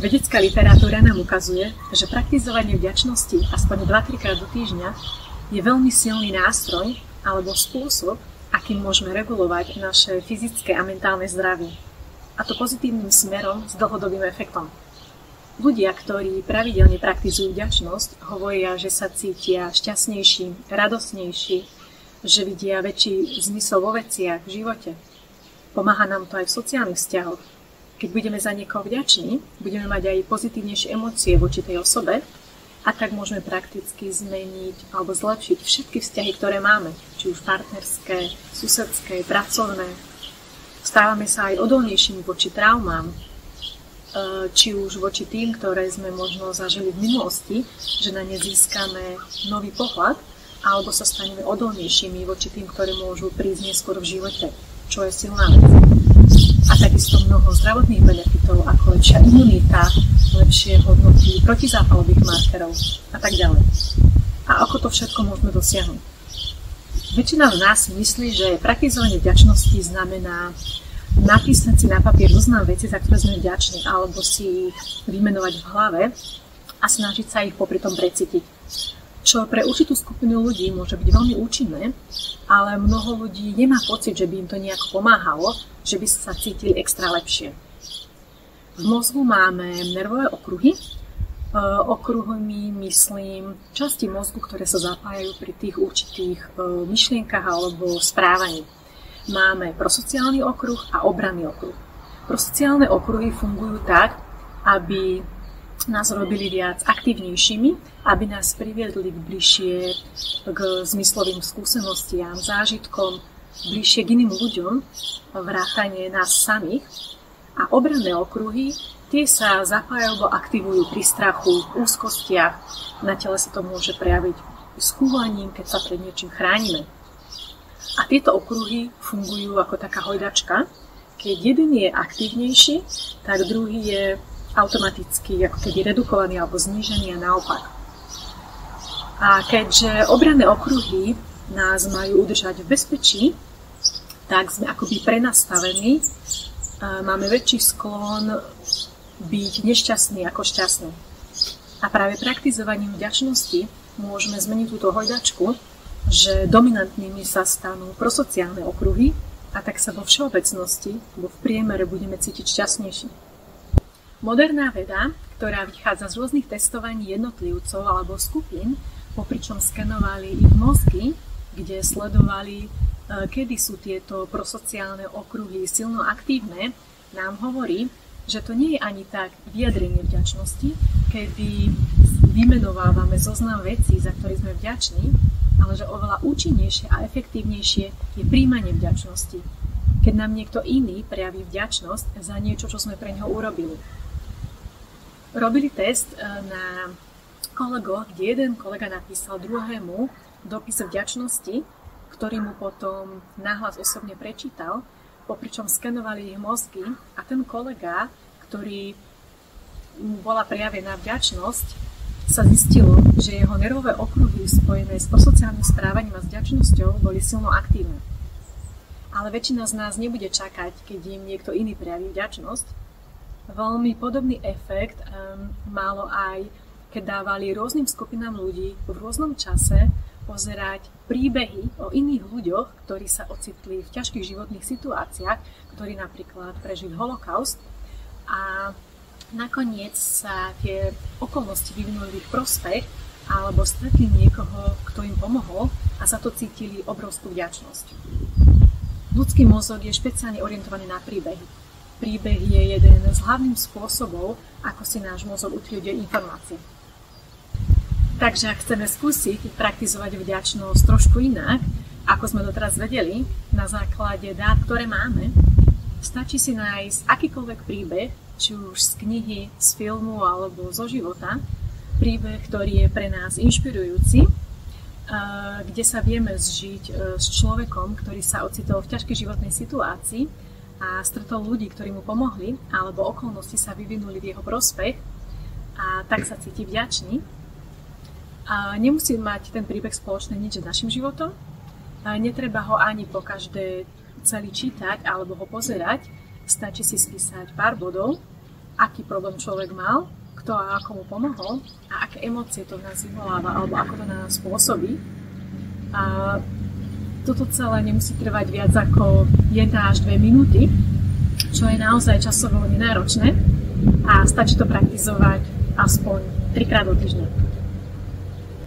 Vedecká literatúra nám ukazuje, že praktizovanie vďačnosti aspoň 2-3 krát do týždňa je veľmi silný nástroj alebo spôsob, akým môžeme regulovať naše fyzické a mentálne zdravie. A to pozitívnym smerom s dlhodobým efektom. Ľudia, ktorí pravidelne praktizujú vďačnosť, hovoria, že sa cítia šťastnejší, radosnejší, že vidia väčší zmysel vo veciach v živote. Pomáha nám to aj v sociálnych vzťahoch. Keď budeme za niekoho vďační, budeme mať aj pozitívnejšie emócie voči tej osobe a tak môžeme prakticky zmeniť alebo zlepšiť všetky vzťahy, ktoré máme, či už partnerské, susedské, pracovné. Stávame sa aj odolnejšími voči traumám, či už voči tým, ktoré sme možno zažili v minulosti, že na ne získame nový pohľad, alebo sa staneme odolnejšími voči tým, ktoré môžu prísť neskôr v živote, čo je silná vec. A takisto mnoho zdravotných benefitov, ako lepšia imunita, lepšie hodnoty protizápalových markerov a tak ďalej. A ako to všetko môžeme dosiahnuť? Väčšina z nás myslí, že praktizovanie vďačnosti znamená napísať si na papier zoznam veci, za ktoré sme vďační, alebo si ich vymenovať v hlave a snažiť sa ich popri tom precítiť. Čo pre určitú skupinu ľudí môže byť veľmi účinné, ale mnoho ľudí nemá pocit, že by im to nejako pomáhalo, že by sa cítili extra lepšie. V mozgu máme nervové okruhy. Okruhmi myslím časti mozgu, ktoré sa zapájajú pri tých určitých myšlienkach alebo správaní. Máme prosociálny okruh a obranný okruh. Prosociálne okruhy fungujú tak, aby nás robili viac aktívnejšími, aby nás priviedli bližšie k zmyslovým skúsenostiam, zážitkom, bližšie k iným ľuďom, vrátane nás samých. A obranné okruhy, tie sa zapájajú, aktivujú pri strachu, úzkostiach. Na tele sa to môže prejaviť skúvaním, keď sa pred niečím chránime. A tieto okruhy fungujú ako taká hojdačka. Keď jeden je aktívnejší, tak druhý je automaticky ako keby redukovaný alebo znížený a naopak. A keďže obranné okruhy nás majú udržať v bezpečí, tak sme akoby prenastavení, máme väčší sklon byť nešťastný ako šťastný. A práve praktizovaním vďačnosti môžeme zmeniť túto hojdačku, že dominantnými sa stanú prosociálne okruhy a tak sa vo všeobecnosti, v priemere budeme cítiť šťastnejší. Moderná veda, ktorá vychádza z rôznych testovaní jednotlivcov alebo skupín, popričom skenovali ich mozgy, kde sledovali, kedy sú tieto prosociálne okruhy silno aktívne, nám hovorí, že to nie je ani tak vyjadrenie vďačnosti, kedy vymenovávame zoznam vecí, za ktoré sme vďační, ale že oveľa účinnejšie a efektívnejšie je príjmanie vďačnosti, keď nám niekto iný prejaví vďačnosť za niečo, čo sme pre neho urobili. Robili test na kolegoch, kde jeden kolega napísal druhému dopis vďačnosti, ktorý mu potom nahlas osobne prečítal, popričom skenovali ich mozgy a ten kolega, ktorý mu bola prejavená vďačnosť, sa zistilo, že jeho nervové okruhy spojené s prosociálnym správaním a s vďačnosťou boli silno aktívne. Ale väčšina z nás nebude čakať, keď im niekto iný prejaví vďačnosť. Veľmi podobný efekt malo aj, keď dávali rôznym skupinám ľudí v rôznom čase pozerať príbehy o iných ľuďoch, ktorí sa ocitli v ťažkých životných situáciách, ktorí napríklad prežili holokaust a nakoniec sa tie okolnosti vyvinuli v ich prospech alebo stretli niekoho, kto im pomohol a za to cítili obrovskú vďačnosť. Ľudský mozog je špeciálne orientovaný na príbehy. Príbeh je jeden z hlavných spôsobov, ako si náš mozog utvrďuje informácie. Takže ak chceme skúsiť praktizovať vďačnosť trošku inak, ako sme doteraz vedeli, na základe dát, ktoré máme, stačí si nájsť akýkoľvek príbeh, či už z knihy, z filmu alebo zo života, príbeh, ktorý je pre nás inšpirujúci, kde sa vieme zžiť s človekom, ktorý sa ocitol v ťažkej životnej situácii, a stretol ľudí, ktorí mu pomohli, alebo okolnosti sa vyvinuli v jeho prospech a tak sa cíti vďačný. A nemusí mať ten príbeh spoločné nič s našim životom. A netreba ho ani po každé celý čítať alebo ho pozerať. Stačí si spísať pár bodov aký problém človek mal, kto a ako mu pomohol a aké emócie to v nás vyvoláva alebo ako to na nás pôsobí. A toto celé nemusí trvať viac ako 1 až 2 minúty, čo je naozaj časovo nenáročné a stačí to praktizovať aspoň 3-krát do týždňa.